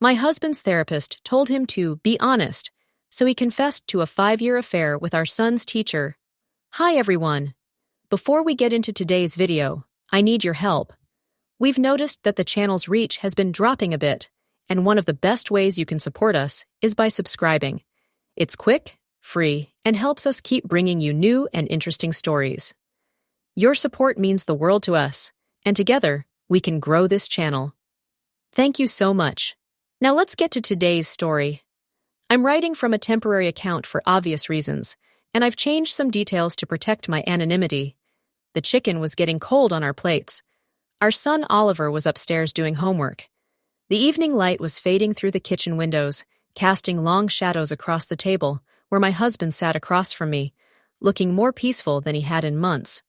My husband's therapist told him to be honest, so he confessed to a 5-year affair with our son's teacher. Hi everyone. Before we get into today's video, I need your help. We've noticed that the channel's reach has been dropping a bit, and one of the best ways you can support us is by subscribing. It's quick, free, and helps us keep bringing you new and interesting stories. Your support means the world to us, and together, we can grow this channel. Thank you so much. Now let's get to today's story. I'm writing from a temporary account for obvious reasons, and I've changed some details to protect my anonymity. The chicken was getting cold on our plates. Our son Oliver was upstairs doing homework. The evening light was fading through the kitchen windows, casting long shadows across the table, where my husband sat across from me, looking more peaceful than he had in months.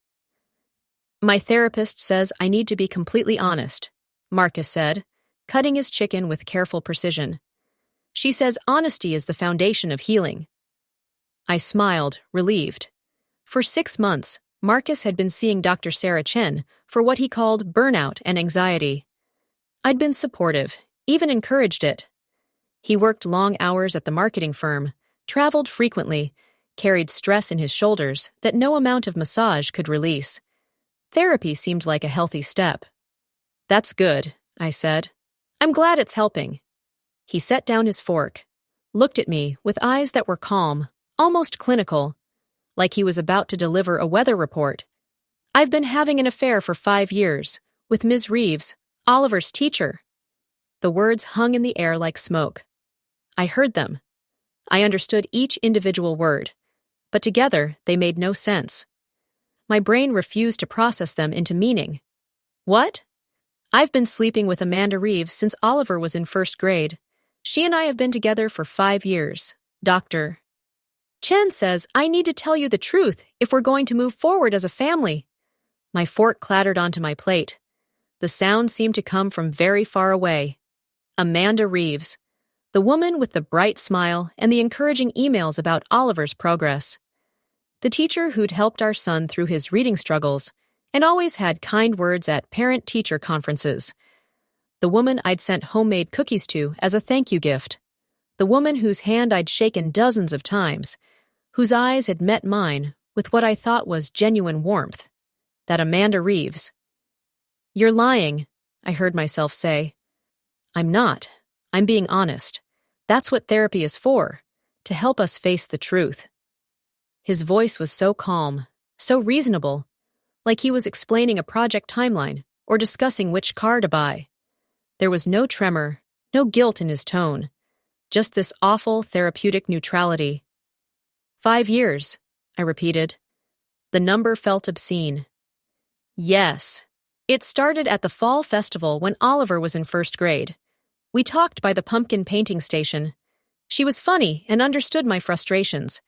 My therapist says I need to be completely honest, Marcus said, cutting his chicken with careful precision. She says honesty is the foundation of healing. I smiled, relieved. For 6 months, Marcus had been seeing Dr. Sarah Chen for what he called burnout and anxiety. I'd been supportive, even encouraged it. He worked long hours at the marketing firm, traveled frequently, carried stress in his shoulders that no amount of massage could release. Therapy seemed like a healthy step. That's good, I said. I'm glad it's helping. He set down his fork, looked at me with eyes that were calm, almost clinical, like he was about to deliver a weather report. I've been having an affair for 5 years, with Ms. Reeves, Oliver's teacher. The words hung in the air like smoke. I heard them. I understood each individual word, but together they made no sense. My brain refused to process them into meaning. What? I've been sleeping with Amanda Reeves since Oliver was in 1st grade. She and I have been together for 5 years. Dr. Chen says I need to tell you the truth if we're going to move forward as a family. My fork clattered onto my plate. The sound seemed to come from very far away. Amanda Reeves, the woman with the bright smile and the encouraging emails about Oliver's progress. The teacher who'd helped our son through his reading struggles and always had kind words at parent-teacher conferences. The woman I'd sent homemade cookies to as a thank you gift. The woman whose hand I'd shaken dozens of times, whose eyes had met mine with what I thought was genuine warmth. That Amanda Reeves. You're lying, I heard myself say. I'm not. I'm being honest. That's what therapy is for, to help us face the truth. His voice was so calm, so reasonable, like he was explaining a project timeline or discussing which car to buy. There was no tremor, no guilt in his tone, just this awful therapeutic neutrality. 5 years, I repeated. The number felt obscene. Yes. It started at the fall festival when Oliver was in 1st grade. We talked by the pumpkin painting station. She was funny and understood my frustrations.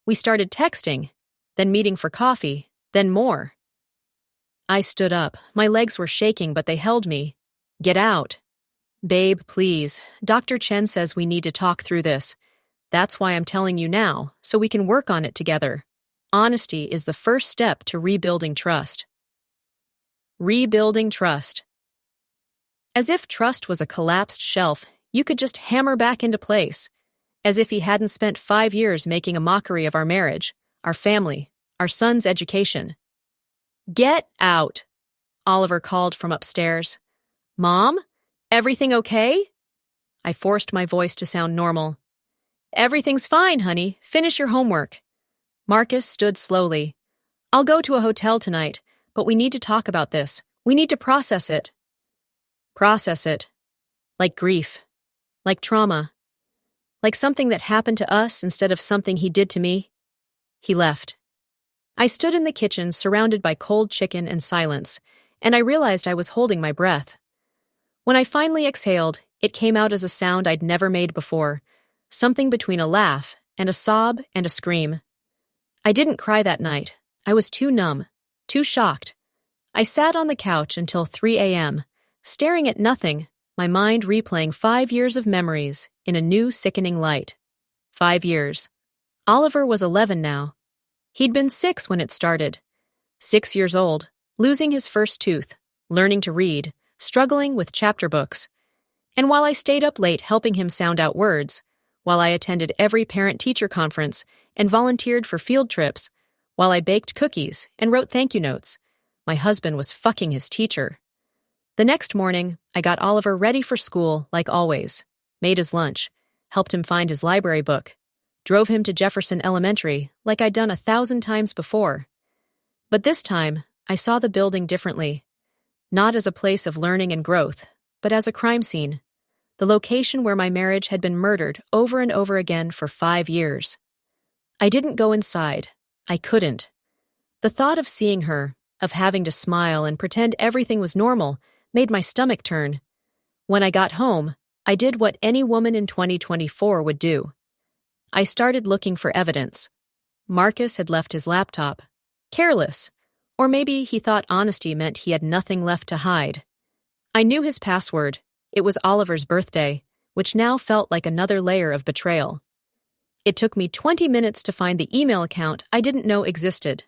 We started texting, then meeting for coffee, then more. I stood up. My legs were shaking, but they held me. Get out. Babe, please. Dr. Chen says we need to talk through this. That's why I'm telling you now, so we can work on it together. Honesty is the first step to rebuilding trust. Rebuilding trust. As if trust was a collapsed shelf you could just hammer back into place. As if he hadn't spent 5 years making a mockery of our marriage, our family, our son's education. Get out, Oliver called from upstairs. Mom? Everything okay? I forced my voice to sound normal. Everything's fine, honey. Finish your homework. Marcus stood slowly. I'll go to a hotel tonight, but we need to talk about this. We need to process it. Process it. Like grief. Like trauma. Like something that happened to us instead of something he did to me. He left. I stood in the kitchen surrounded by cold chicken and silence, and I realized I was holding my breath. When I finally exhaled, it came out as a sound I'd never made before, something between a laugh and a sob and a scream. I didn't cry that night. I was too numb, too shocked. I sat on the couch until 3 a.m., staring at nothing, my mind replaying 5 years of memories in a new sickening light. 5 years. Oliver was 11 now. He'd been 6 when it started. 6 years old, losing his first tooth, learning to read, struggling with chapter books. And while I stayed up late helping him sound out words, while I attended every parent-teacher conference and volunteered for field trips, while I baked cookies and wrote thank you notes, my husband was fucking his teacher. The next morning, I got Oliver ready for school like always, made his lunch, helped him find his library book, drove him to Jefferson Elementary like I'd done 1,000 times before. But this time, I saw the building differently, not as a place of learning and growth, but as a crime scene, the location where my marriage had been murdered over and over again for 5 years. I didn't go inside. I couldn't. The thought of seeing her, of having to smile and pretend everything was normal, made my stomach turn. When I got home, I did what any woman in 2024 would do. I started looking for evidence. Marcus had left his laptop. Careless. Or maybe he thought honesty meant he had nothing left to hide. I knew his password. It was Oliver's birthday, which now felt like another layer of betrayal. It took me 20 minutes to find the email account I didn't know existed.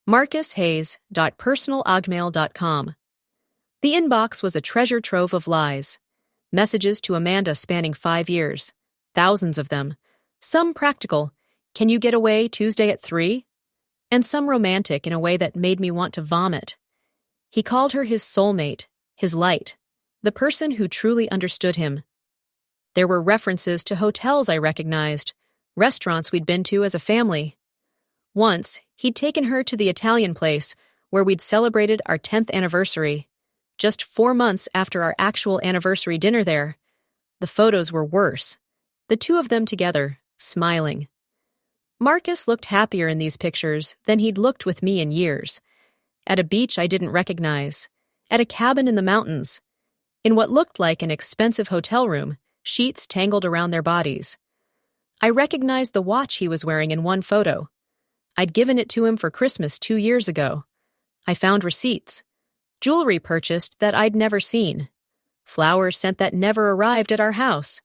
marcushayes.personalogmail.com. The inbox was a treasure trove of lies. Messages to Amanda spanning 5 years. Thousands of them. Some practical. Can you get away Tuesday at 3? And some romantic in a way that made me want to vomit. He called her his soulmate, his light, the person who truly understood him. There were references to hotels I recognized, restaurants we'd been to as a family. Once, he'd taken her to the Italian place where we'd celebrated our 10th anniversary, just 4 months after our actual anniversary dinner there. The photos were worse. The two of them together, smiling. Marcus looked happier in these pictures than he'd looked with me in years. At a beach I didn't recognize. At a cabin in the mountains. In what looked like an expensive hotel room, sheets tangled around their bodies. I recognized the watch he was wearing in one photo. I'd given it to him for Christmas 2 years ago. I found receipts. Jewelry purchased that I'd never seen. Flowers sent that never arrived at our house.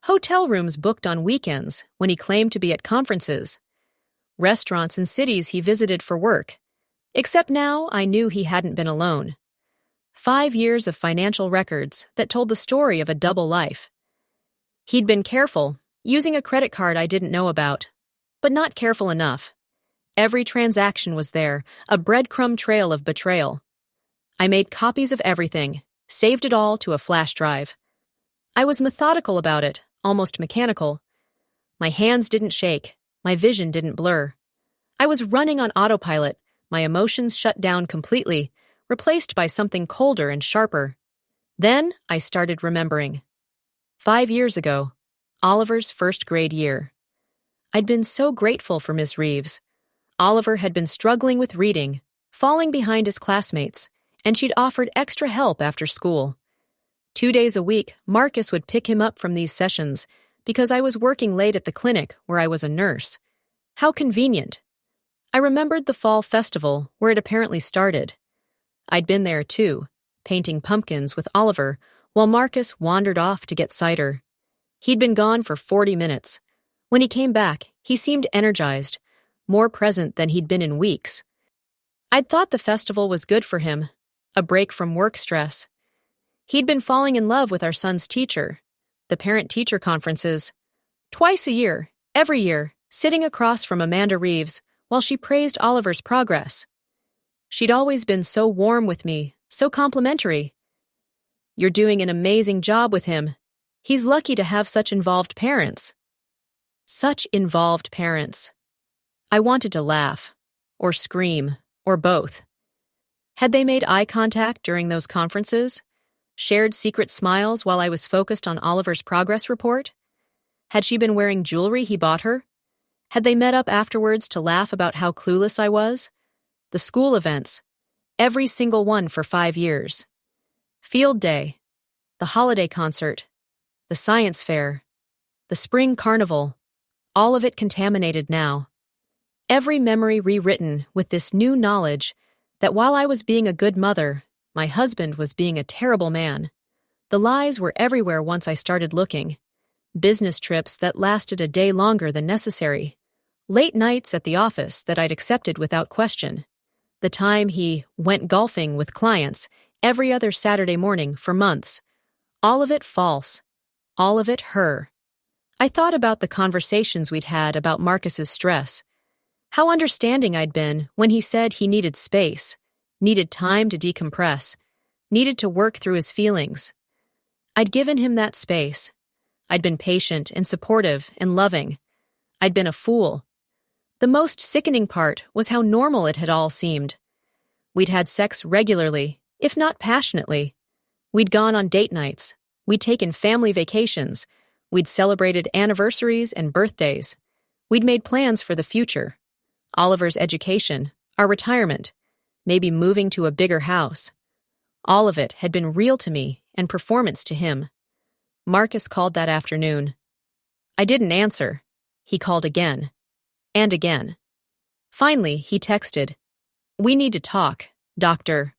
Hotel rooms booked on weekends when he claimed to be at conferences. Restaurants in cities he visited for work. Except now I knew he hadn't been alone. 5 years of financial records that told the story of a double life. He'd been careful, using a credit card I didn't know about, but not careful enough. Every transaction was there, a breadcrumb trail of betrayal. I made copies of everything, saved it all to a flash drive. I was methodical about it, almost mechanical. My hands didn't shake, my vision didn't blur. I was running on autopilot, my emotions shut down completely, replaced by something colder and sharper. Then I started remembering. 5 years ago, Oliver's first grade year. I'd been so grateful for Miss Reeves. Oliver had been struggling with reading, falling behind his classmates, and she'd offered extra help after school. 2 days a week, Marcus would pick him up from these sessions because I was working late at the clinic where I was a nurse. How convenient. I remembered the fall festival where it apparently started. I'd been there too, painting pumpkins with Oliver while Marcus wandered off to get cider. He'd been gone for 40 minutes. When he came back, he seemed energized, more present than he'd been in weeks. I'd thought the festival was good for him, a break from work stress. He'd been falling in love with our son's teacher, the parent-teacher conferences. Twice a year, every year, sitting across from Amanda Reeves while she praised Oliver's progress. She'd always been so warm with me, so complimentary. You're doing an amazing job with him. He's lucky to have such involved parents. Such involved parents. I wanted to laugh, or scream, or both. Had they made eye contact during those conferences? Shared secret smiles while I was focused on Oliver's progress report? Had she been wearing jewelry he bought her? Had they met up afterwards to laugh about how clueless I was? The school events, every single one for 5 years. Field day, the holiday concert, the science fair, the spring carnival, all of it contaminated now. Every memory rewritten with this new knowledge that while I was being a good mother, my husband was being a terrible man. The lies were everywhere once I started looking. Business trips that lasted a day longer than necessary. Late nights at the office that I'd accepted without question. The time he went golfing with clients every other Saturday morning for months. All of it false. All of it her. I thought about the conversations we'd had about Marcus's stress. How understanding I'd been when he said he needed space, needed time to decompress, needed to work through his feelings. I'd given him that space. I'd been patient and supportive and loving. I'd been a fool. The most sickening part was how normal it had all seemed. We'd had sex regularly, if not passionately. We'd gone on date nights. We'd taken family vacations. We'd celebrated anniversaries and birthdays. We'd made plans for the future. Oliver's education, our retirement, maybe moving to a bigger house. All of it had been real to me and performance to him. Marcus called that afternoon. I didn't answer. He called again. And again. Finally, he texted, "We need to talk, Dr.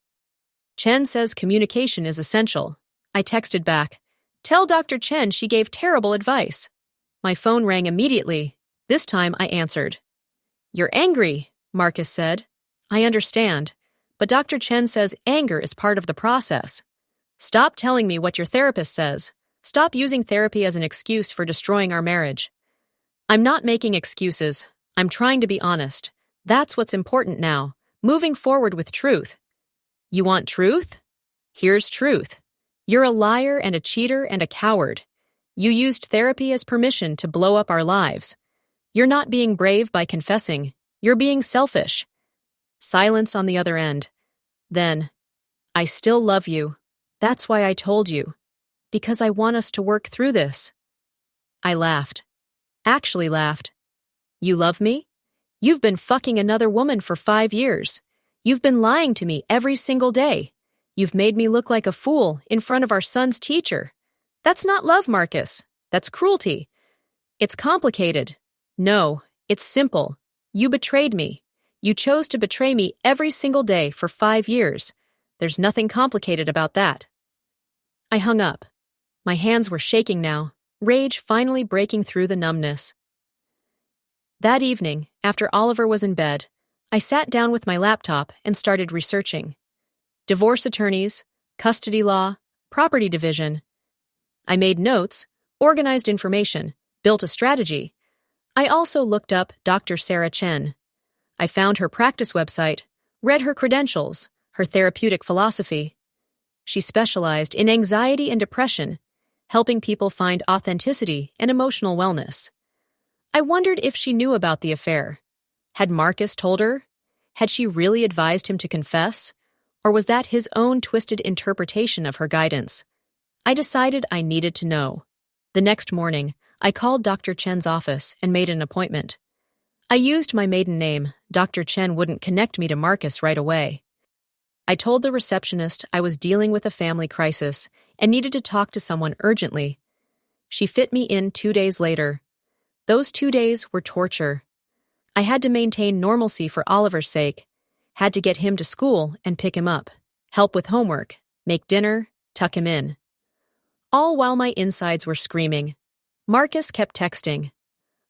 Chen says communication is essential." I texted back, "Tell Dr. Chen she gave terrible advice." My phone rang immediately. This time I answered. "You're angry," Marcus said. "I understand, but Dr. Chen says anger is part of the process. Stop telling me what your therapist says. Stop using therapy as an excuse for destroying our marriage." "I'm not making excuses. I'm trying to be honest. That's what's important now, moving forward with truth." "You want truth? Here's truth. You're a liar and a cheater and a coward. You used therapy as permission to blow up our lives. You're not being brave by confessing. You're being selfish." Silence on the other end. Then, "I still love you. That's why I told you. Because I want us to work through this." I laughed. Actually laughed. "You love me? You've been fucking another woman for 5 years. You've been lying to me every single day. You've made me look like a fool in front of our son's teacher. That's not love, Marcus. That's cruelty. It's complicated. No, it's simple. You betrayed me. You chose to betray me every single day for 5 years. There's nothing complicated about that." I hung up. My hands were shaking now, rage finally breaking through the numbness. That evening, after Oliver was in bed, I sat down with my laptop and started researching. Divorce attorneys, custody law, property division. I made notes, organized information, built a strategy. I also looked up Dr. Sarah Chen. I found her practice website, read her credentials, her therapeutic philosophy. She specialized in anxiety and depression, helping people find authenticity and emotional wellness. I wondered if she knew about the affair. Had Marcus told her? Had she really advised him to confess? Or was that his own twisted interpretation of her guidance? I decided I needed to know. The next morning, I called Dr. Chen's office and made an appointment. I used my maiden name. Dr. Chen wouldn't connect me to Marcus right away. I told the receptionist I was dealing with a family crisis and needed to talk to someone urgently. She fit me in 2 days later. Those 2 days were torture. I had to maintain normalcy for Oliver's sake, had to get him to school and pick him up, help with homework, make dinner, tuck him in. All while my insides were screaming. Marcus kept texting.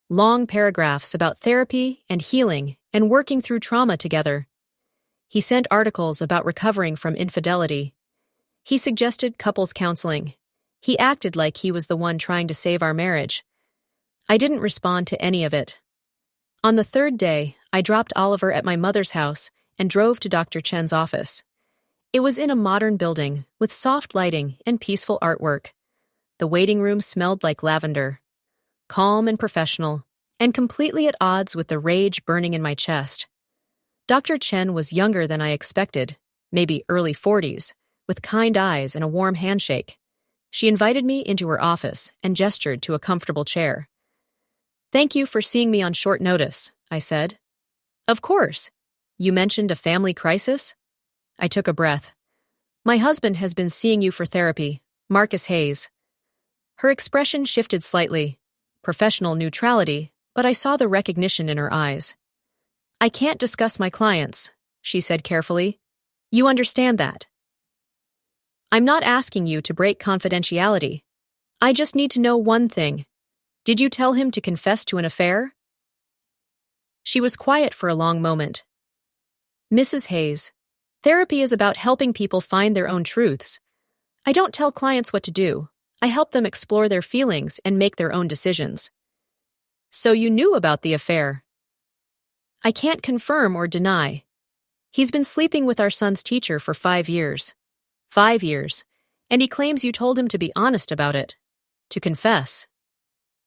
Long paragraphs about therapy and healing and working through trauma together. He sent articles about recovering from infidelity. He suggested couples counseling. He acted like he was the one trying to save our marriage. I didn't respond to any of it. On the 3rd day, I dropped Oliver at my mother's house and drove to Dr. Chen's office. It was in a modern building with soft lighting and peaceful artwork. The waiting room smelled like lavender. Calm and professional, and completely at odds with the rage burning in my chest. Dr. Chen was younger than I expected, maybe early 40s, with kind eyes and a warm handshake. She invited me into her office and gestured to a comfortable chair. "Thank you for seeing me on short notice," I said. "Of course. You mentioned a family crisis?" I took a breath. "My husband has been seeing you for therapy, Marcus Hayes." Her expression shifted slightly. Professional neutrality, but I saw the recognition in her eyes. "I can't discuss my clients," she said carefully. "You understand that." "I'm not asking you to break confidentiality. I just need to know one thing. Did you tell him to confess to an affair?" She was quiet for a long moment. "Mrs. Hayes, therapy is about helping people find their own truths. I don't tell clients what to do. I help them explore their feelings and make their own decisions. So you knew about the affair? I can't confirm or deny. He's been sleeping with our son's teacher for 5 years. 5 years. And he claims you told him to be honest about it. To confess.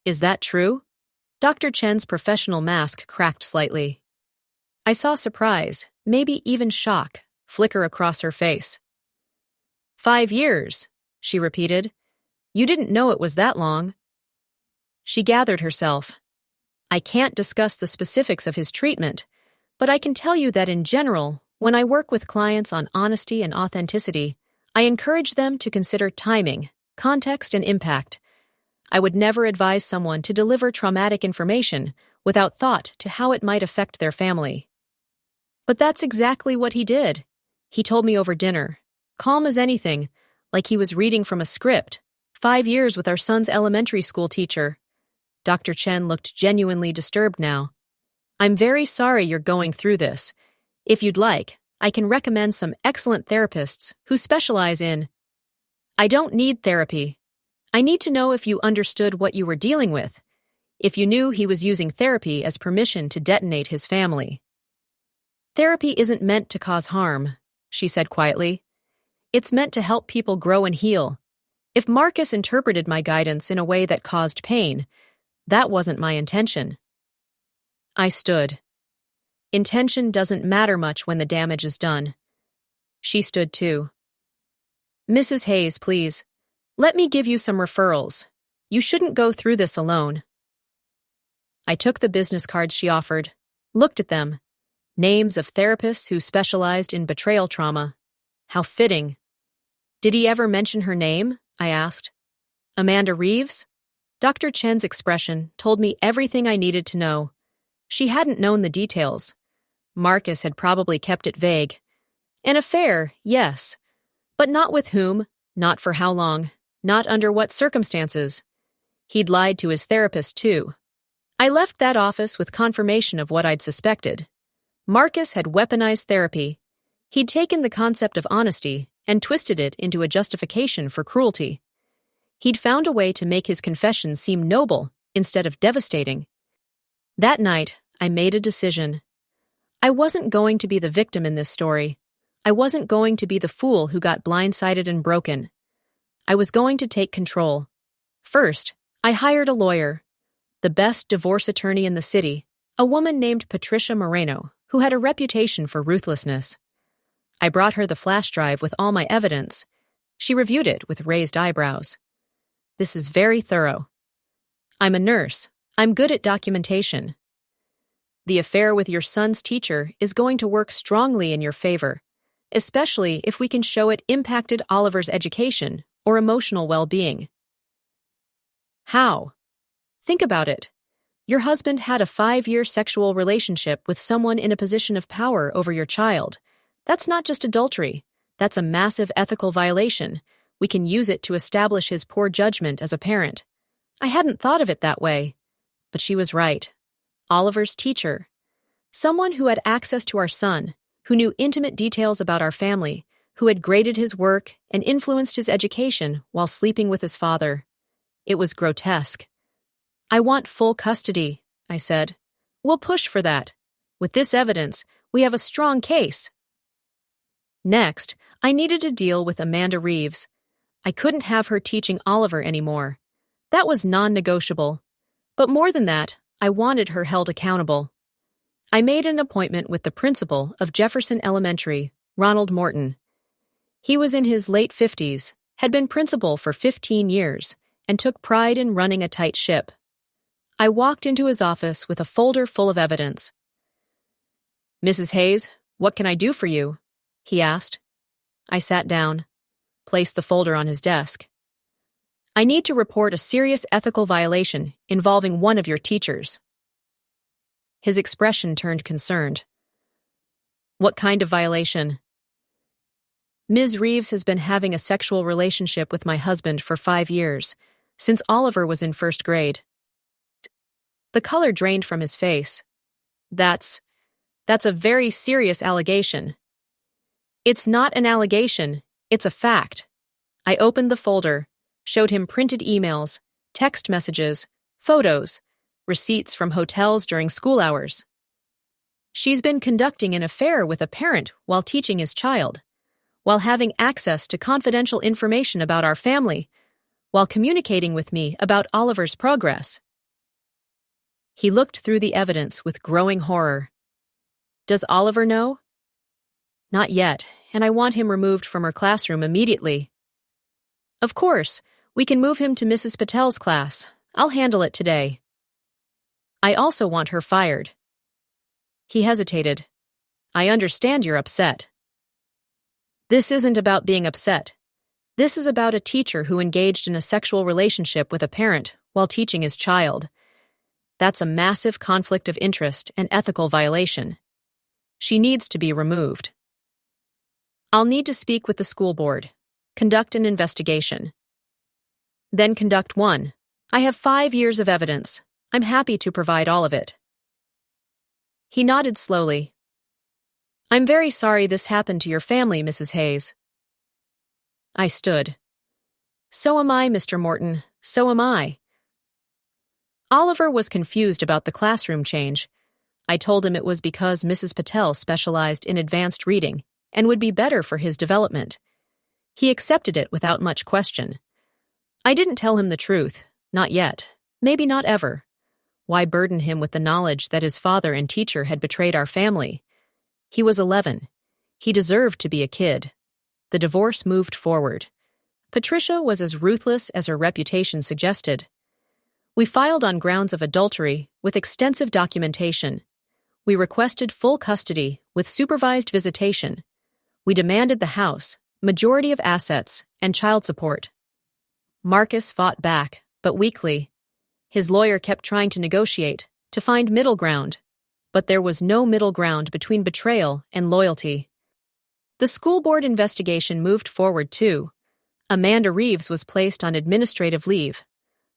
Is that true? Dr. Chen's professional mask cracked slightly. I saw surprise, maybe even shock, flicker across her face. 5 years, she repeated. You didn't know it was that long. She gathered herself. I can't discuss the specifics of his treatment, but I can tell you that in general, when I work with clients on honesty and authenticity, I encourage them to consider timing, context, and impact. I would never advise someone to deliver traumatic information without thought to how it might affect their family. But that's exactly what he did. He told me over dinner, calm as anything, like he was reading from a script. 5 years with our son's elementary school teacher. Dr. Chen looked genuinely disturbed now. I'm very sorry you're going through this. If you'd like, I can recommend some excellent therapists who specialize in... I don't need therapy. I need to know if you understood what you were dealing with, if you knew he was using therapy as permission to detonate his family. Therapy isn't meant to cause harm, she said quietly. It's meant to help people grow and heal. If Marcus interpreted my guidance in a way that caused pain, that wasn't my intention. I stood. Intention doesn't matter much when the damage is done. She stood too. Mrs. Hayes, please. Let me give you some referrals. You shouldn't go through this alone. I took the business cards she offered, looked at them. Names of therapists who specialized in betrayal trauma. How fitting. Did he ever mention her name? I asked. Amanda Reeves? Dr. Chen's expression told me everything I needed to know. She hadn't known the details. Marcus had probably kept it vague. An affair, yes. But not with whom, not for how long, not under what circumstances. He'd lied to his therapist, too. I left that office with confirmation of what I'd suspected. Marcus had weaponized therapy. He'd taken the concept of honesty and twisted it into a justification for cruelty. He'd found a way to make his confession seem noble instead of devastating. That night, I made a decision. I wasn't going to be the victim in this story. I wasn't going to be the fool who got blindsided and broken. I was going to take control. First, I hired a lawyer, the best divorce attorney in the city, a woman named Patricia Moreno, who had a reputation for ruthlessness. I brought her the flash drive with all my evidence. She reviewed it with raised eyebrows. This is very thorough. I'm a nurse. I'm good at documentation. The affair with your son's teacher is going to work strongly in your favor, especially if we can show it impacted Oliver's education or emotional well-being. How? Think about it. Your husband had a 5-year sexual relationship with someone in a position of power over your child. That's not just adultery. That's a massive ethical violation. We can use it to establish his poor judgment as a parent. I hadn't thought of it that way. But she was right. Oliver's teacher. Someone who had access to our son, who knew intimate details about our family, who had graded his work and influenced his education while sleeping with his father. It was grotesque. I want full custody, I said. We'll push for that. With this evidence, we have a strong case. Next, I needed to deal with Amanda Reeves. I couldn't have her teaching Oliver anymore. That was non-negotiable. But more than that, I wanted her held accountable. I made an appointment with the principal of Jefferson Elementary, Ronald Morton. He was in his late 50s, had been principal for 15 years, and took pride in running a tight ship. I walked into his office with a folder full of evidence. Mrs. Hayes, what can I do for you? He asked. I sat down, placed the folder on his desk. I need to report a serious ethical violation involving one of your teachers. His expression turned concerned. What kind of violation? Ms. Reeves has been having a sexual relationship with my husband for 5 years, since Oliver was in 1st grade. The color drained from his face. That's a very serious allegation. It's not an allegation, it's a fact. I opened the folder, showed him printed emails, text messages, photos, receipts from hotels during school hours. She's been conducting an affair with a parent while teaching his child, while having access to confidential information about our family, while communicating with me about Oliver's progress. He looked through the evidence with growing horror. Does Oliver know? Not yet, and I want him removed from her classroom immediately. Of course, we can move him to Mrs. Patel's class. I'll handle it today. I also want her fired. He hesitated. I understand you're upset. This isn't about being upset. This is about a teacher who engaged in a sexual relationship with a parent while teaching his child. That's a massive conflict of interest and ethical violation. She needs to be removed. I'll need to speak with the school board, conduct an investigation. Then conduct one. I have 5 years of evidence. I'm happy to provide all of it. He nodded slowly. I'm very sorry this happened to your family, Mrs. Hayes. I stood. So am I, Mr. Morton. So am I. Oliver was confused about the classroom change. I told him it was because Mrs. Patel specialized in advanced reading and would be better for his development. He accepted it without much question. I didn't tell him the truth, not yet, maybe not ever. Why burden him with the knowledge that his father and teacher had betrayed our family? He was 11. He deserved to be a kid. The divorce moved forward. Patricia was as ruthless as her reputation suggested. We filed on grounds of adultery with extensive documentation. We requested full custody with supervised visitation. We demanded the house, majority of assets, and child support. Marcus fought back, but weakly. His lawyer kept trying to negotiate, to find middle ground. But there was no middle ground between betrayal and loyalty. The school board investigation moved forward too. Amanda Reeves was placed on administrative leave.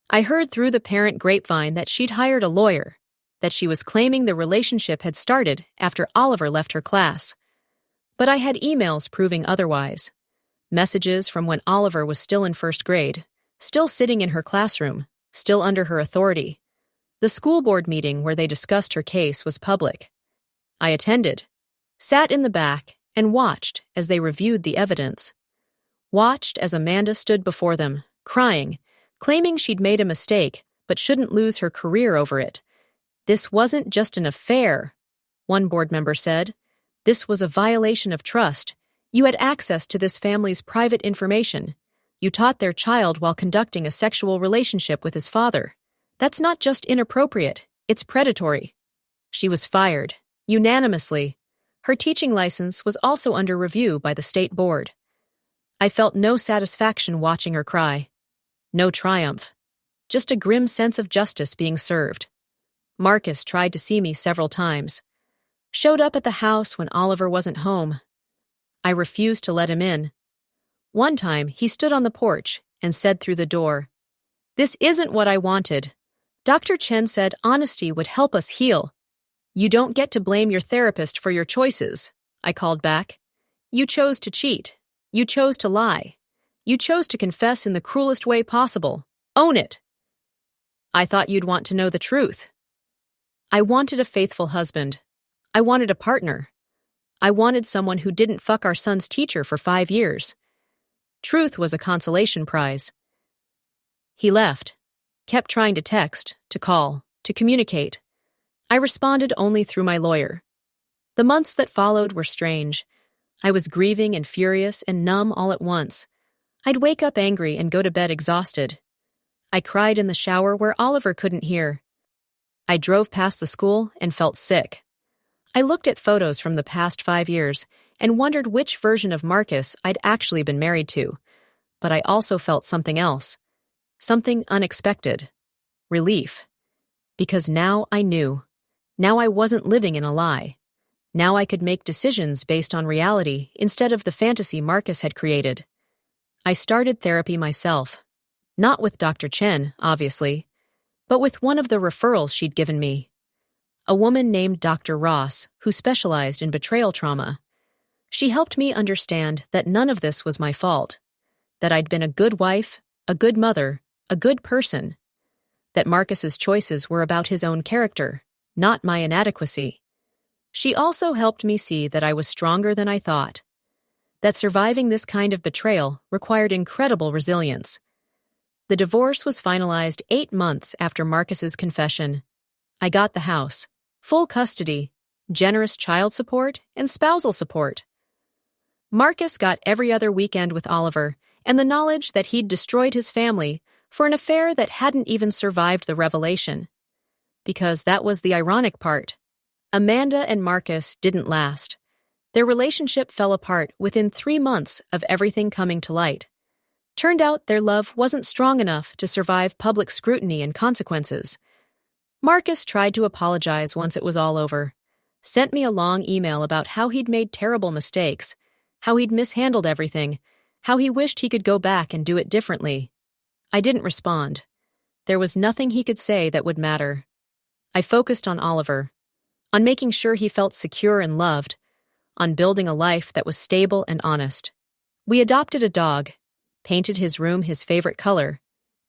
I heard through the parent grapevine that she'd hired a lawyer, that she was claiming the relationship had started after Oliver left her class. But I had emails proving otherwise. Messages from when Oliver was still in first grade, still sitting in her classroom, still under her authority. The school board meeting where they discussed her case was public. I attended, sat in the back, and watched as they reviewed the evidence. Watched as Amanda stood before them, crying, claiming she'd made a mistake but shouldn't lose her career over it. This wasn't just an affair, one board member said. This was a violation of trust. You had access to this family's private information. You taught their child while conducting a sexual relationship with his father. That's not just inappropriate, it's predatory. She was fired, unanimously. Her teaching license was also under review by the state board. I felt no satisfaction watching her cry. No triumph. Just a grim sense of justice being served. Marcus tried to see me several times. Showed up at the house when Oliver wasn't home. I refused to let him in. One time, he stood on the porch and said through the door, "This isn't what I wanted. Dr. Chen said honesty would help us heal." "You don't get to blame your therapist for your choices," I called back. "You chose to cheat. You chose to lie. You chose to confess in the cruelest way possible. Own it." "I thought you'd want to know the truth." I wanted a faithful husband. I wanted a partner. I wanted someone who didn't fuck our son's teacher for 5 years. Truth was a consolation prize. He left, kept trying to text, to call, to communicate. I responded only through my lawyer. The months that followed were strange. I was grieving and furious and numb all at once. I'd wake up angry and go to bed exhausted. I cried in the shower where Oliver couldn't hear. I drove past the school and felt sick. I looked at photos from the past 5 years and wondered which version of Marcus I'd actually been married to. But I also felt something else. Something unexpected. Relief. Because now I knew. Now I wasn't living in a lie. Now I could make decisions based on reality instead of the fantasy Marcus had created. I started therapy myself. Not with Dr. Chen, obviously, but with one of the referrals she'd given me. A woman named Dr. Ross, who specialized in betrayal trauma. She helped me understand that none of this was my fault. that I'd been a good wife, a good mother, a good person, that Marcus's choices were about his own character, not my inadequacy. She also helped me see that I was stronger than I thought, that surviving this kind of betrayal required incredible resilience. The divorce was finalized 8 months after Marcus's confession. I got the house, full custody, generous child support, and spousal support. Marcus got every other weekend with Oliver, and the knowledge that he'd destroyed his family for an affair that hadn't even survived the revelation. Because that was the ironic part. Amanda and Marcus didn't last. Their relationship fell apart within 3 months of everything coming to light. Turned out their love wasn't strong enough to survive public scrutiny and consequences. Marcus tried to apologize once it was all over, sent me a long email about how he'd made terrible mistakes, how he'd mishandled everything, how he wished he could go back and do it differently. I didn't respond. There was nothing he could say that would matter. I focused on Oliver, on making sure he felt secure and loved, on building a life that was stable and honest. We adopted a dog, painted his room his favorite color,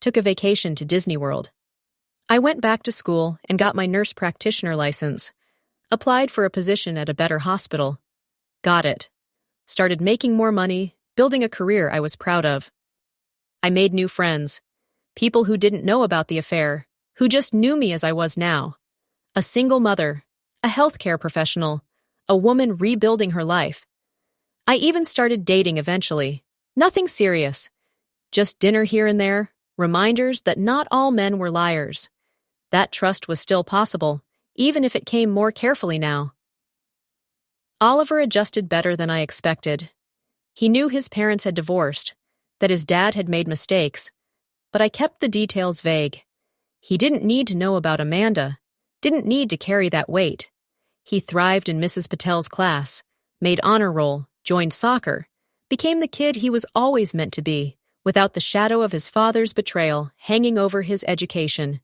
took a vacation to Disney World. I went back to school and got my nurse practitioner license, applied for a position at a better hospital. Got it. Started making more money, building a career I was proud of. I made new friends, people who didn't know about the affair, who just knew me as I was now. A single mother, a healthcare professional, a woman rebuilding her life. I even started dating eventually. Nothing serious. Just dinner here and there, reminders that not all men were liars. That trust was still possible, even if it came more carefully now. Oliver adjusted better than I expected. He knew his parents had divorced, that his dad had made mistakes, but I kept the details vague. He didn't need to know about Amanda, didn't need to carry that weight. He thrived in Mrs. Patel's class, made honor roll, joined soccer, became the kid he was always meant to be, without the shadow of his father's betrayal hanging over his education.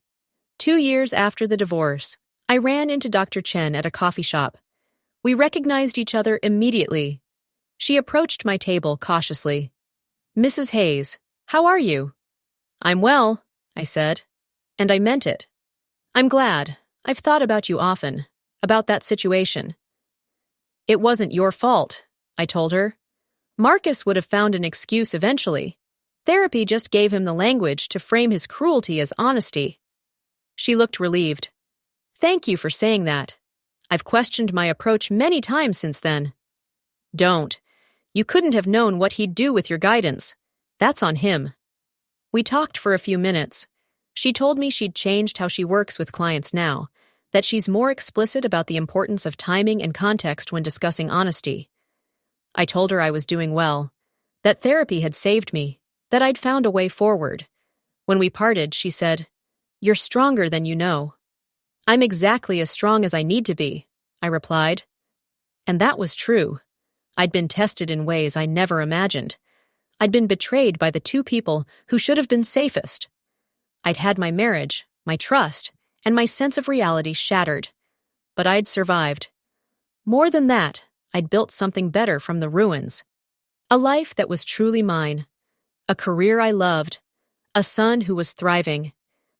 2 years after the divorce, I ran into Dr. Chen at a coffee shop. We recognized each other immediately. She approached my table cautiously. "Mrs. Hayes, how are you?" "I'm well," I said, and I meant it. "I'm glad. I've thought about you often, about that situation." "It wasn't your fault," I told her. "Marcus would have found an excuse eventually. Therapy just gave him the language to frame his cruelty as honesty." She looked relieved. "Thank you for saying that. I've questioned my approach many times since then." "Don't. You couldn't have known what he'd do with your guidance. That's on him." We talked for a few minutes. She told me she'd changed how she works with clients now, that she's more explicit about the importance of timing and context when discussing honesty. I told her I was doing well, that therapy had saved me, that I'd found a way forward. When we parted, she said, "You're stronger than you know." "I'm exactly as strong as I need to be," I replied. And that was true. I'd been tested in ways I never imagined. I'd been betrayed by the 2 people who should have been safest. I'd had my marriage, my trust, and my sense of reality shattered. But I'd survived. More than that, I'd built something better from the ruins. A life that was truly mine. A career I loved. A son who was thriving.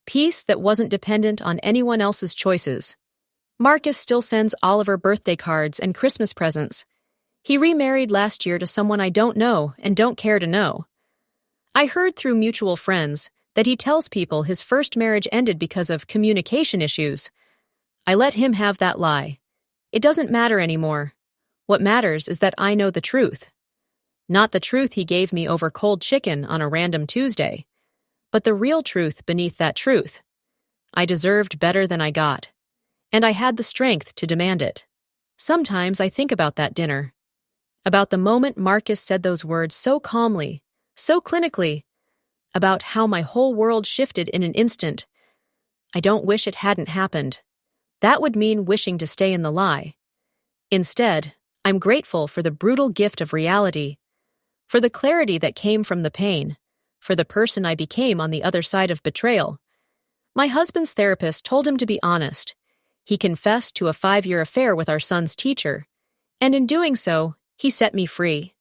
Peace that wasn't dependent on anyone else's choices. Marcus still sends Oliver birthday cards and Christmas presents. He remarried last year to someone I don't know and don't care to know. I heard through mutual friends that he tells people his first marriage ended because of communication issues. I let him have that lie. It doesn't matter anymore. What matters is that I know the truth. Not the truth he gave me over cold chicken on a random Tuesday, but the real truth beneath that truth. I deserved better than I got, and I had the strength to demand it. Sometimes I think about that dinner, about the moment Marcus said those words so calmly, so clinically, about how my whole world shifted in an instant. I don't wish it hadn't happened. That would mean wishing to stay in the lie. Instead, I'm grateful for the brutal gift of reality, for the clarity that came from the pain, for the person I became on the other side of betrayal. My husband's therapist told him to be honest. He confessed to a 5-year affair with our son's teacher, and in doing so, he set me free.